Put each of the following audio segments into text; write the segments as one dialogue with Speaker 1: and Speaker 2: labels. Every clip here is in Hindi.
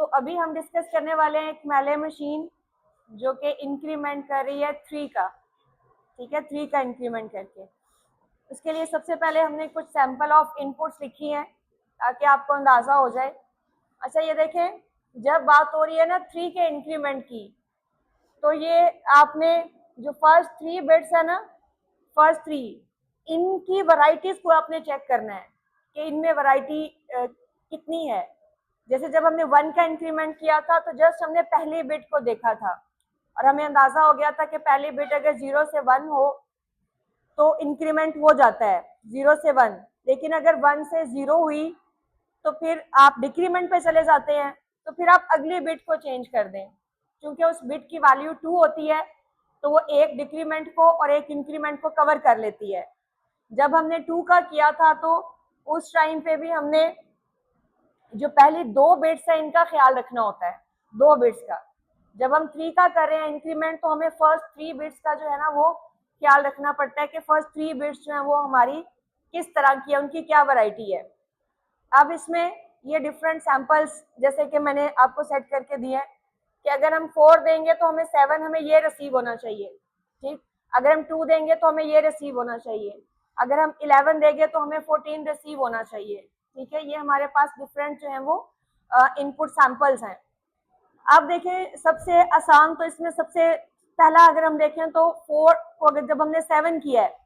Speaker 1: तो अभी हम डिस्कस करने वाले हैं एक मेले मशीन जो कि इंक्रीमेंट कर रही है 3 का, ठीक है, 3 का इंक्रीमेंट करके। उसके लिए सबसे पहले हमने कुछ सैंपल ऑफ इनपुट्स लिखी हैं ताकि आपको अंदाज़ा हो जाए। अच्छा ये देखें, जब बात हो रही है ना 3 के इंक्रीमेंट की, तो ये आपने जो फर्स्ट 3 बिट्स है ना, फर्स्ट 3, इनकी वैरायटीज को आपने चेक करना है कि इनमें वैरायटी कितनी है। जैसे जब हमने 1 का इंक्रीमेंट किया था तो जस्ट हमने पहली बिट को देखा था और हमें अंदाजा हो गया था कि पहली बिट अगर 0 से 1 हो तो इंक्रीमेंट हो जाता है 0 से 1, लेकिन अगर 1 से 0 हुई तो फिर आप डिक्रीमेंट पे चले जाते हैं, तो फिर आप अगली बिट को चेंज कर दें। क्योंकि उस बिट की वैल्यू 2 होती है तो वो एक डिक्रीमेंट को और एक इंक्रीमेंट को कवर कर लेती है। जब हमने 2 का किया था तो उस टाइम पे भी हमने जो पहली 2 बिट्स है इनका ख्याल रखना होता है, 2 बिट्स का। जब हम 3 का कर रहे हैं इंक्रीमेंट तो हमें फर्स्ट 3 बिट्स का जो है ना वो ख्याल रखना पड़ता है कि फर्स्ट 3 बिट्स जो है वो हमारी किस तरह की है, उनकी क्या वैरायटी है। अब इसमें ये डिफरेंट सैंपल्स जैसे कि मैंने आपको सेट करके दिए हैं कि अगर हम 4 देंगे तो हमें 7 हमें ये रिसीव होना चाहिए, ठीक। अगर हम 2 देंगे तो हमें ये रिसीव होना चाहिए। अगर हम 11 देंगे तो हमें 14 रिसीव होना चाहिए, ठीक है। ये हमारे पास डिफरेंट जो है वो इनपुट सैंपल्स हैं। अब देखें सबसे आसान तो इसमें सबसे पहला अगर हम देखें तो 4 को अगर जब हमने 7 किया है,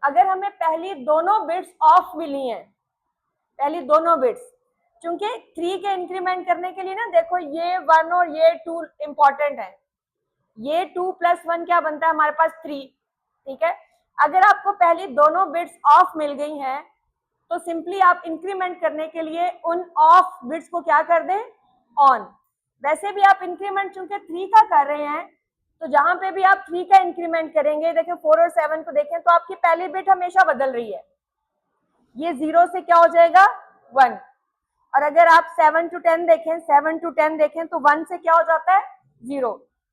Speaker 1: अगर हमें पहली दोनों बिट्स ऑफ मिली हैं, पहली दोनों बिट्स, क्योंकि 3 के इंक्रीमेंट करने के लिए ना देखो ये 1 और ये 2 इंपॉर्टेंट है। ये 2 + 1 क्या बनता है हमारे पास 3, ठीक है। अगर आपको पहली दोनों बिट्स ऑफ मिल गई हैं तो सिंपली आप इंक्रीमेंट करने के लिए उन ऑफ बिट्स को क्या कर दें, ऑन। वैसे भी आप इंक्रीमेंट चूंकि 3 का कर रहे हैं तो जहां पे भी आप 3 का इंक्रीमेंट करेंगे, देखें 4 और 7 को देखें तो आपकी पहली बिट हमेशा बदल रही है। ये 0 से क्या हो जाएगा 1, और अगर आप 7 to 10 देखें, 7 to 10 देखें तो 1 से क्या हो जाता है 0।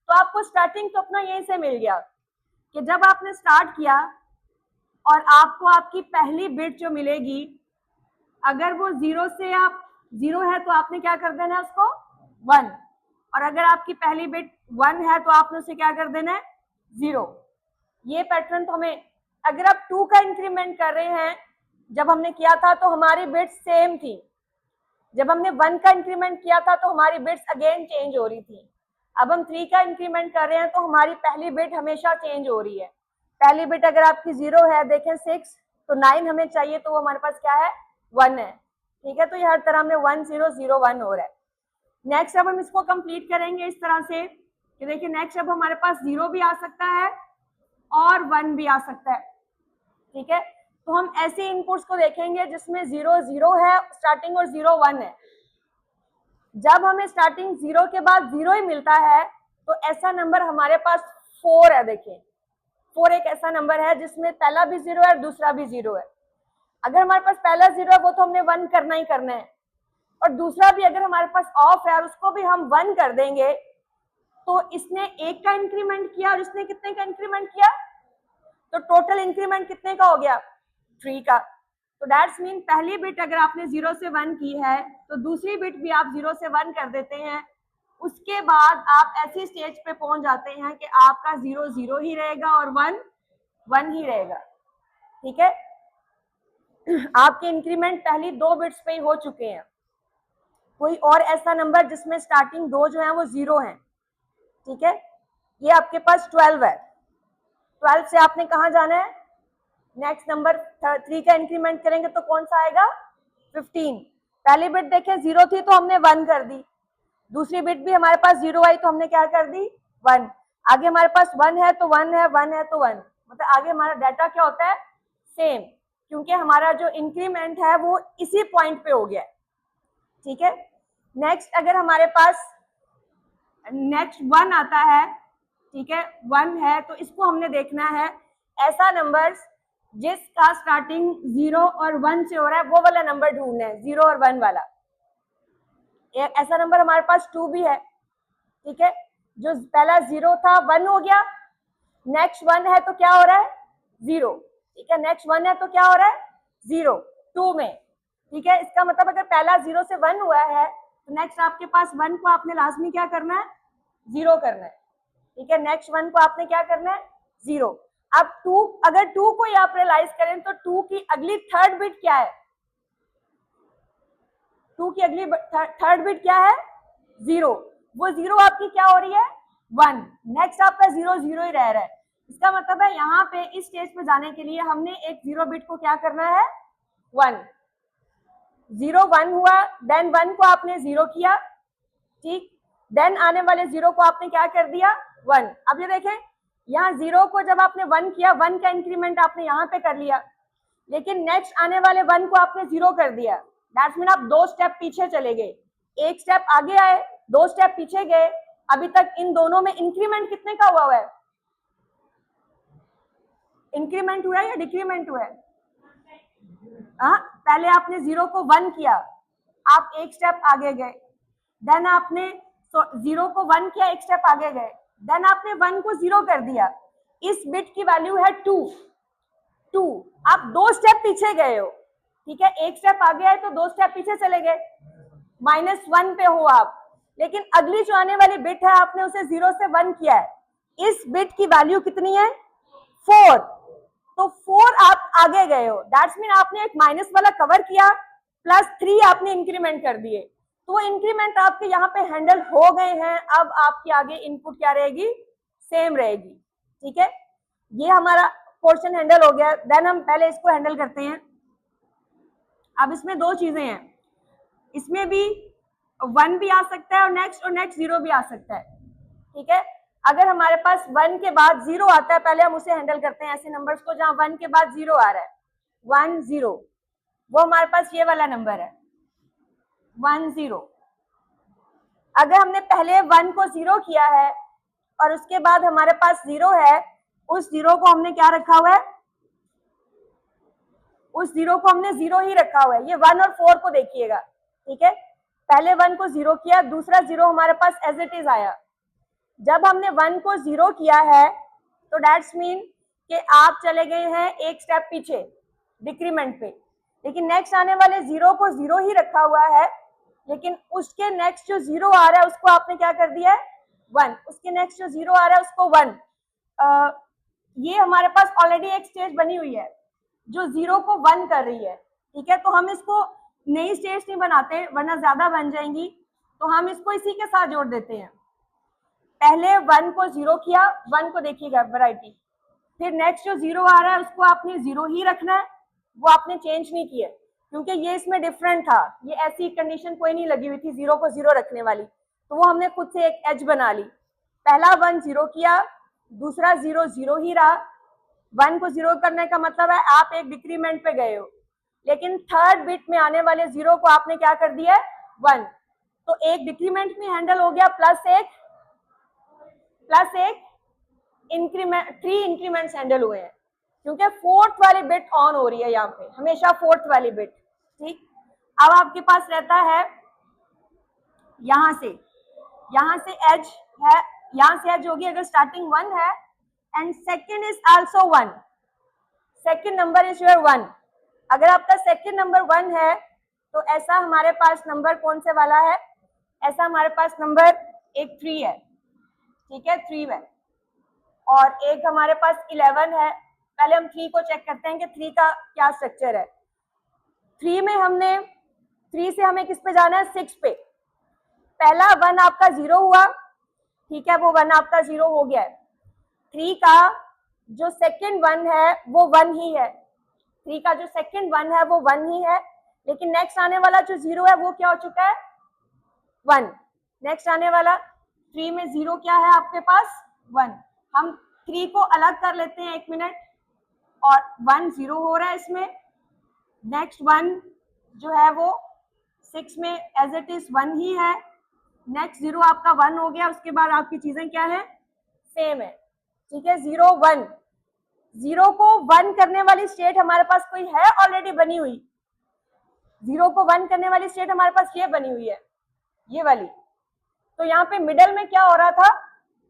Speaker 1: तो आपको स्टार्टिंग तो अपना यहीं से मिल गया कि जब आपने स्टार्ट किया और आपको आपकी पहली बिट जो मिलेगी, अगर वो 0 से आप 0 है तो आपने क्या कर देना है उसको 1, और अगर आपकी पहली बिट 1 है तो आपने उसे क्या कर देना है 0। ये पैटर्न तो हमें, अगर आप 2 का इंक्रीमेंट कर रहे हैं, जब हमने किया था तो हमारी बिट्स सेम थी। जब हमने 1 का इंक्रीमेंट किया था तो हमारी बिट्स अगेन चेंज हो रही थी। अब हम 3 का इंक्रीमेंट कर रहे हैं तो हमारी पहली बिट हमेशा चेंज हो रही है। पहली बिट अगर आपकी 0 है, देखें 6, तो 9 हमें चाहिए तो वो हमारे पास क्या है 1 है, ठीक है। तो ये हर तरह में 1 0 0 1 हो रहा है। नेक्स्ट अब हम इसको कंप्लीट करेंगे इस तरह से कि देखिए नेक्स्ट अब हमारे पास 0 भी आ सकता है और 1 भी आ सकता है, ठीक है। तो हम ऐसे इनपुट्स को देखेंगे जिसमें 0 0 है स्टार्टिंग और 0 1 है। जब हमें स्टार्टिंग 0 के बाद 0 ही मिलता है तो ऐसा नंबर हमारे पास 4 है। देखिए 4 एक ऐसा नंबर है जिसमें पहला भी 0 है और दूसरा भी 0 है। अगर हमारे पास पहला 0 है वो तो हमने 1 करना ही करना है, और दूसरा भी अगर हमारे पास ऑफ है और उसको भी हम 1 कर देंगे तो इसने 1 का इंक्रीमेंट किया और इसने कितने का इंक्रीमेंट किया, तो टोटल इंक्रीमेंट कितने का हो गया 3 का। तो दैट्स मीन पहली बिट अगर आपने 0 से 1 की है तो दूसरी बिट भी आप 0 से 1 कर देते हैं। उसके बाद आप ऐसी स्टेज पे पहुंच जाते हैं कि आपका 0 0 ही रहेगा और 1 1 ही रहेगा, ठीक है। आपके इंक्रीमेंट पहली 2 बिट्स पे ही हो चुके हैं। कोई और ऐसा नंबर जिसमें स्टार्टिंग 2 जो है वो 0 है, ठीक है। ये आपके पास 12 है, 12 से आपने कहाँ जाना है, नेक्स्ट नंबर 3 का इंक्रीमेंट करेंगे तो कौन सा आएगा 15। पहली बिट देखें 0 थी तो हमने 1 कर दी, दूसरी बिट भी हमारे पास 0 आई तो हमने क्या कर दी 1। आगे हमारे पास 1 है तो 1 है, 1 है तो 1, मतलब आगे हमारा डाटा क्या होता है सेम, क्योंकि हमारा जो इंक्रीमेंट है वो इसी पॉइंट पे हो गया है, ठीक है। नेक्स्ट अगर हमारे पास नेक्स्ट 1 आता है, ठीक है, 1 है तो इसको हमने देखना है ऐसा नंबर जिसका स्टार्टिंग 0 और 1 से हो रहा है, वो वाला नंबर ढूंढना है 0 और 1 वाला। ऐसा नंबर हमारे पास 2 भी है, ठीक है। जो पहला 0 था 1 हो गया, नेक्स्ट 1 है तो क्या हो रहा है 0, ठीक है। नेक्स्ट 1 है तो क्या हो रहा है 0 2 में, ठीक है। इसका मतलब अगर पहला 0 से 1 हुआ है तो नेक्स्ट आपके पास 1 को आपने लाजमी क्या करना है, 0 करना है, ठीक है। नेक्स्ट 1 को आपने क्या करना है, 0। अब 2, अगर 2 को आप रियलाइज करें तो 2 की अगली थर्ड बिट क्या है, 2 की अगली थर्ड बिट क्या है, 0। वो 0 आपकी क्या हो रही है, 1। नेक्स्ट आपका 0 0 ही रह रहा है। इसका मतलब है यहाँ पे इस स्टेज पे जाने के लिए हमने एक 0 बिट को क्या करना है, 1। 0 1 हुआ, देन 1 को आपने 0 किया, ठीक। देन आने वाले 0 को आपने क्या कर दिया, 1। अब ये देखें, यहाँ 0 को जब आपने 1 किया, 1 का इंक्रीमेंट आपने यहाँ पे कर लिया, लेकिन नेक्स्ट आने वाले 1 को आपने 0 कर दिया। दैट्स मीन आप 2 स्टेप पीछे चले गए, 1 स्टेप आगे आए, 2 स्टेप पीछे गए। अभी तक इन दोनों में इंक्रीमेंट कितने का हुआ है, इंक्रीमेंट हुआ है या डिक्रीमेंट हुआ है? हाँ, पहले आपने 0 को 1 किया, आप 1 स्टेप आगे गए, देन आपने 0 को 1 किया, 1 स्टेप आगे गए, देन आपने 1 को 0 कर दिया। इस बिट की वैल्यू है 2, आप 2 स्टेप पीछे गए हो, ठीक है। 1 स्टेप आगे आए तो 2 स्टेप पीछे चले गए, -1 पे हो आप। लेकिन अगली जो आने वाली बिट है आपने उसे 0 से 1 किया है, इस बिट की वैल्यू कितनी है, 4। तो 4 आप आगे गए हो, दैट्स मीन आपने एक माइनस वाला कवर किया, +3 आपने इंक्रीमेंट कर दिए। तो वो इंक्रीमेंट आपके यहाँ पे हैंडल हो गए हैं। अब आपकी आगे इनपुट क्या रहेगी, सेम रहेगी, ठीक है। ये हमारा पोर्शन हैंडल हो गया। देन हम पहले इसको हैंडल करते हैं। अब इसमें 2 चीजें हैं, इसमें भी 1 भी आ सकता है और नेक्स्ट 0 भी आ सकता है, ठीक है। अगर हमारे पास 1 के बाद 0 आता है, पहले हम उसे हैंडल करते हैं, ऐसे नंबर्स को जहां 1 के बाद 0 आ रहा है, 1 0, वो हमारे पास ये वाला नंबर है 1 0। अगर हमने पहले 1 को 0 किया है और उसके बाद हमारे पास 0 है, उस 0 को हमने क्या रखा हुआ है, उस 0 को हमने 0 ही रखा हुआ है। ये 1 और 4 को देखिएगा, ठीक है। पहले 1 को 0 किया, दूसरा 0 हमारे पास एज इट इज आया। जब हमने 1 को 0 किया है तो दैट्स मीन कि आप चले गए हैं 1 स्टेप पीछे डिक्रीमेंट पे, लेकिन नेक्स्ट आने वाले 0 को 0 ही रखा हुआ है, लेकिन उसके नेक्स्ट जो 0 आ रहा है उसको आपने क्या कर दिया है, 1। उसके नेक्स्ट जो 0 आ रहा है उसको 1। ये हमारे पास ऑलरेडी एक स्टेज बनी हुई है जो 0 को 1 कर रही है, ठीक है। तो हम इसको नई स्टेज नहीं बनाते वरना ज्यादा बन जाएंगी, तो हम इसको इसी के साथ जोड़ देते हैं। पहले 1 को 0 किया, 1 को देखिएगा वैरायटी, फिर नेक्स्ट जो 0 आ रहा है उसको आपने 0 ही रखना है, वो आपने चेंज नहीं किया, क्योंकि ये इसमें डिफरेंट था, ये ऐसी कंडीशन कोई नहीं लगी हुई थी 0 को 0 रखने वाली, तो वो हमने खुद से एक एज बना ली। पहला 1 0 किया, दूसरा 0 0 ही रहा। 1 को 0 करने का मतलब है आप एक डिक्रीमेंट पे गए हो, लेकिन थर्ड बिट में आने वाले 0 को आपने क्या कर दिया है, 1। तो एक डिक्रीमेंट में हैंडल हो गया, प्लस एक इंक्रीमेंट, 3 इंक्रीमेंट्स हैंडल हुए हैं, क्योंकि 4th वाली बिट ऑन हो रही है यहाँ पे, हमेशा 4th वाली बिट, ठीक। अब आपके पास रहता है यहाँ से एज है, यहाँ से एज होगी अगर स्टार्टिंग 1 है, and second is also 1, second number is your 1। अगर आपका सेकंड नंबर 1 है तो ऐसा हमारे पास नंबर कौन से वाला है, ऐसा हमारे पास नंबर एक 3 है, ठीक है, 3 है, और एक हमारे पास 11 है। पहले हम 3 को चेक करते हैं कि 3 का क्या स्ट्रक्चर है। 3 में हमने 3 से हमें किस पे जाना है, 6 पे। पहला 1 आपका 0 हुआ, ठीक है, वो 1 आपका 0 हो गया है। 3 का जो सेकंड 1 है वो 1 ही है, 3 का जो सेकंड 1 है वो 1 ही है, लेकिन नेक्स्ट आने वाला जो 0 है वो क्या हो चुका है, 1। नेक्स्ट आने वाला 3 में 0 क्या है आपके पास, 1। हम 3 को अलग कर लेते हैं 1 मिनट, और 1 0 हो रहा है इसमें, नेक्स्ट 1 जो है वो 6 में एज इट इज 1 ही है, नेक्स्ट 0 आपका 1 हो गया, उसके बाद आपकी चीजें क्या है, सेम है, ठीक है। 0 1, 0 को 1 करने वाली स्टेट हमारे पास कोई है ऑलरेडी बनी हुई, 0 को 1 करने वाली स्टेट हमारे पास ये बनी हुई है, ये वाली। तो यहाँ पे मिडल में क्या हो रहा था,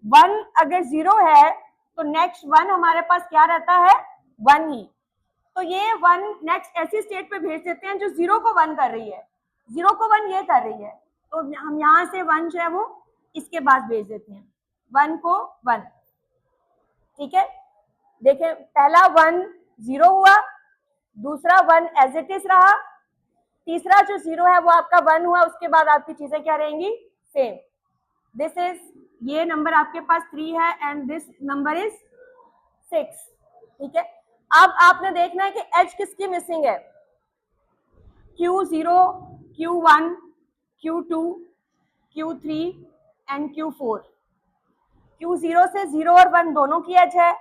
Speaker 1: 1 अगर 0 है तो नेक्स्ट 1 हमारे पास क्या रहता है, 1 ही। तो ये 1 नेक्स्ट ऐसी स्टेट पे भेज देते हैं जो 0 को 1 कर रही है, 0 को 1 ये कर रही है, तो हम यहाँ से 1 जो है वो इसके पास भेज देते हैं, 1 को 1, ठीक है। देखें पहला 1 0 हुआ, दूसरा 1 एज इट इज रहा, तीसरा जो 0 है वो आपका 1 हुआ, उसके बाद आपकी चीजें क्या रहेंगी, सेम। दिस इज, ये नंबर आपके पास 3 है एंड दिस नंबर इज 6, ठीक है। अब आपने देखना है कि एज किसकी मिसिंग है, Q0, Q1, Q2, Q3 and Q4। Q0 से 0 और 1 दोनों की एज है,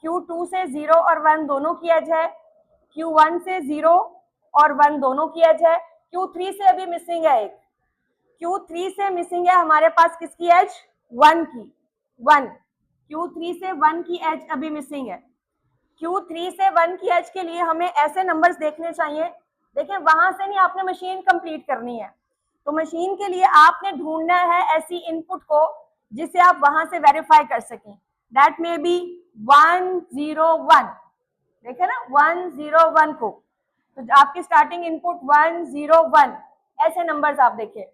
Speaker 1: Q2 से 0 और 1 दोनों की एज है, Q1 से 0 और 1 दोनों की एज है, Q3 से अभी मिसिंग है एक, Q3 से मिसिंग है हमारे पास किसकी एज, 1 की, 1, Q3 से 1 की एज अभी मिसिंग है। Q3 से 1 की एज के लिए हमें ऐसे नंबर्स देखने चाहिए, देखिए वहां से नहीं, आपने मशीन कंप्लीट करनी है, तो मशीन के लिए आपने ढूंढना है ऐसी इनपुट को जिसे आप वहां से वेरीफाई कर सकें, दैट मे बी 101, देखे ना 101 को, तो आपकी स्टार्टिंग इनपुट 101, ऐसे नंबर्स आप देखें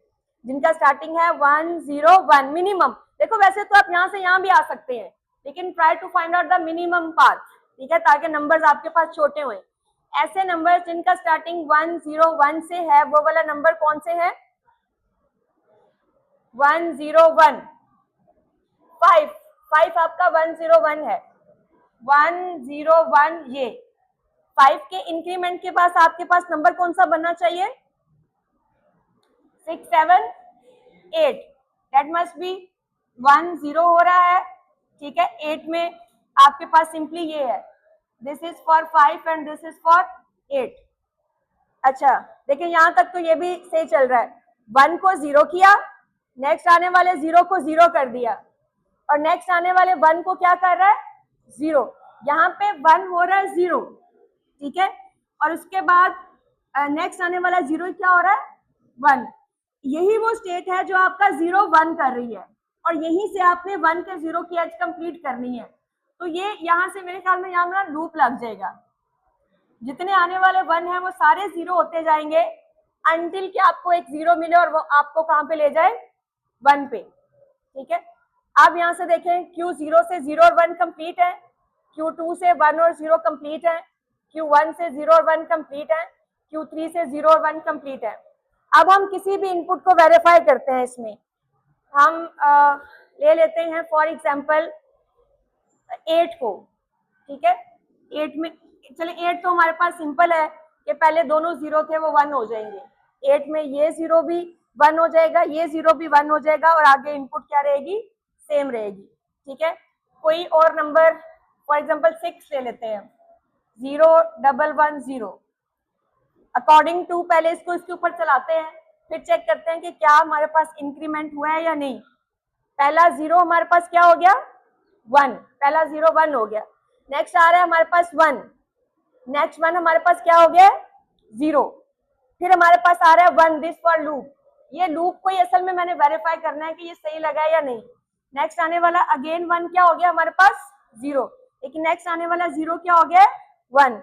Speaker 1: जिनका स्टार्टिंग है 101 मिनिमम। देखो वैसे तो आप यहाँ से यहाँ भी आ सकते हैं, लेकिन try to find out the minimum path, ठीक है, ताकि नंबर्स आपके पास छोटे हुए। ऐसे नंबर्स जिनका स्टार्टिंग 101 से है, वो वाला नंबर कौन से है, 101, 5 आपका 101 है, 101, ये 5 के इंक्रीमेंट के पास आपके पास नंबर कौन सा बनना चाहिए, 6 7 8, दैट मस्ट बी 10 हो रहा है, ठीक है। 8 में आपके पास सिंपली ये है, this is for 5 and this is for 8। अच्छा देखिए यहाँ तक तो ये भी सही चल रहा है, 1 को 0 किया, नेक्स्ट आने वाले 0 को 0 कर दिया, और नेक्स्ट आने वाले 1 को क्या कर रहा है, 0, यहाँ पे 1 हो रहा है 0, ठीक है, और उसके बाद नेक्स्ट आने वाला 0 क्या हो रहा है, 1। यही वो स्टेट है जो आपका 0 1 कर रही है, और यहीं से आपने 1 के 0 की एज कंप्लीट करनी है। तो ये यहाँ से मेरे ख्याल में यहाँ लूप लग जाएगा, जितने आने वाले 1 है वो सारे 0 होते जाएंगे अंटिल कि आपको एक 0 मिले और वो आपको कहाँ पे ले जाए, 1 पे, ठीक है। अब यहाँ से देखें Q0 से 0 और 1 कंप्लीट है, Q2 से 1 और 0 कंप्लीट है, Q1 से 0 और 1 कंप्लीट है, Q3 से 0 और 1 कंप्लीट है। अब हम किसी भी इनपुट को वेरीफाई करते हैं, इसमें हम ले लेते हैं फॉर एग्जांपल 8 को, ठीक है। 8 में चले, 8 तो हमारे पास सिंपल है कि पहले दोनों 0 थे वो 1 हो जाएंगे, 8 में ये 0 भी 1 हो जाएगा, ये 0 भी 1 हो जाएगा, और आगे इनपुट क्या रहेगी, सेम रहेगी, ठीक है। कोई और नंबर फॉर एग्जांपल 6 ले लेते हैं, 0 1 1 0, अकॉर्डिंग टू पहले इसको इसके ऊपर चलाते हैं, फिर चेक करते हैं कि क्या हमारे पास इंक्रीमेंट हुआ है या नहीं। पहला 0 हमारे पास क्या हो गया, 1, पहला 0 1 हो गया, नेक्स्ट आ रहा है हमारे पास 1, नेक्स्ट 1 हमारे पास क्या हो गया, 0, फिर हमारे पास आ रहा है 1, दिस फॉर लूप। ये लूप को ही असल में मैंने वेरीफाई करना है कि ये सही लगा है या नहीं। नेक्स्ट आने वाला अगेन 1 क्या हो गया हमारे पास, 0, लेकिन नेक्स्ट आने वाला 0 क्या हो गया, 1,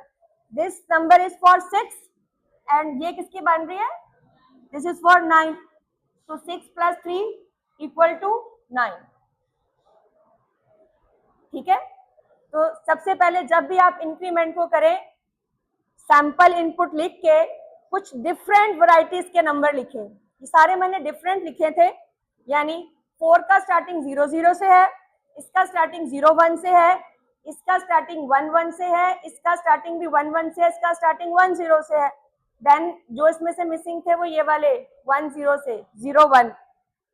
Speaker 1: this number is for 6 and ये किसकी बन रही है, दिस इज फॉर 9, तो 6 + 3 = 9, ठीक है। तो सबसे पहले जब भी आप इंक्रीमेंट को करें, सैंपल इनपुट लिख के कुछ डिफरेंट वैरायटीज के नंबर लिखें। ये सारे मैंने डिफरेंट लिखे थे, यानी 4 का स्टार्टिंग 0 0 से है, इसका स्टार्टिंग 0 1 से है, इसका स्टार्टिंग 1 1 से है, इसका स्टार्टिंग भी 1 1 से है, इसका स्टार्टिंग 1 0 से है। देन जो इसमें से मिसिंग थे वो ये वाले 1 0 से 0 1।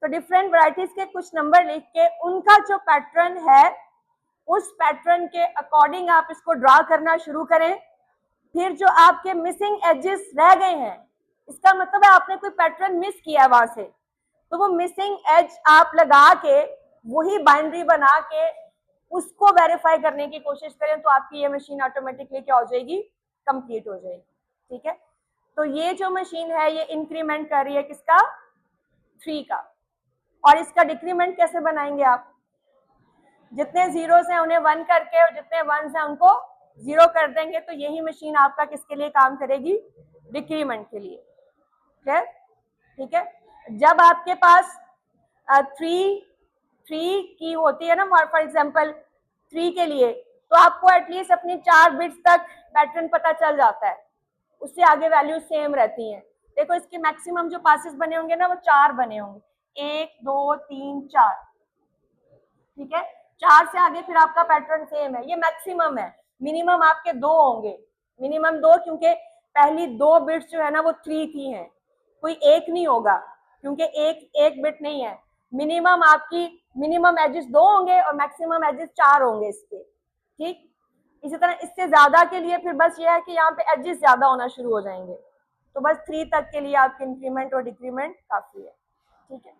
Speaker 1: तो डिफरेंट वैरायटीज के कुछ नंबर लिख के उनका जो पैटर्न है उस पैटर्न के अकॉर्डिंग आप इसको ड्रा करना शुरू करें। फिर जो आपके मिसिंग एजेस रह गए हैं, इसका मतलब है आपने कोई पैटर्न मिस किया वहां से, तो वो मिसिंग एज आप लगा के वही बाइनरी बना के उसको वेरीफाई करने की कोशिश करें, तो आपकी ये मशीन ऑटोमेटिकली क्या हो जाएगी, कंप्लीट हो जाएगी, ठीक है। तो ये जो मशीन है ये इंक्रीमेंट कर रही है किसका, 3 का, और इसका डिक्रीमेंट कैसे बनाएंगे आप, जितने जीरोस हैं उन्हें 1 करके और जितने 1s हैं उनको 0 कर देंगे, तो यही मशीन आपका किसके लिए काम करेगी, डिक्रीमेंट के लिए, ठीक है। जब आपके पास 3 की होती है ना, फॉर एग्जाम्पल 3 के लिए, तो आपको एटलीस्ट अपनी 4 बिट्स तक पैटर्न पता चल जाता है, उससे आगे वैल्यू सेम रहती हैं। देखो इसके मैक्सिमम जो पासेस बने होंगे ना वो 4 बने होंगे, 1 2 3 4, ठीक है। 4 से आगे फिर आपका पैटर्न सेम है, ये मैक्सिमम है। मिनिमम आपके 2 होंगे, मिनिमम 2, क्योंकि पहली 2 बिट्स जो है ना वो 3 की हैं, कोई एक नहीं होगा, क्योंकि एक बिट नहीं है। मिनिमम आपकी मिनिमम एजेस 2 होंगे और मैक्सिमम एजेस 4 होंगे इसके, ठीक। इसी तरह इससे ज्यादा के लिए फिर बस ये है कि यहाँ पे एजेस ज्यादा होना शुरू हो जाएंगे, तो बस 3 तक के लिए आपके इंक्रीमेंट और डिक्रीमेंट काफी है, ठीक है।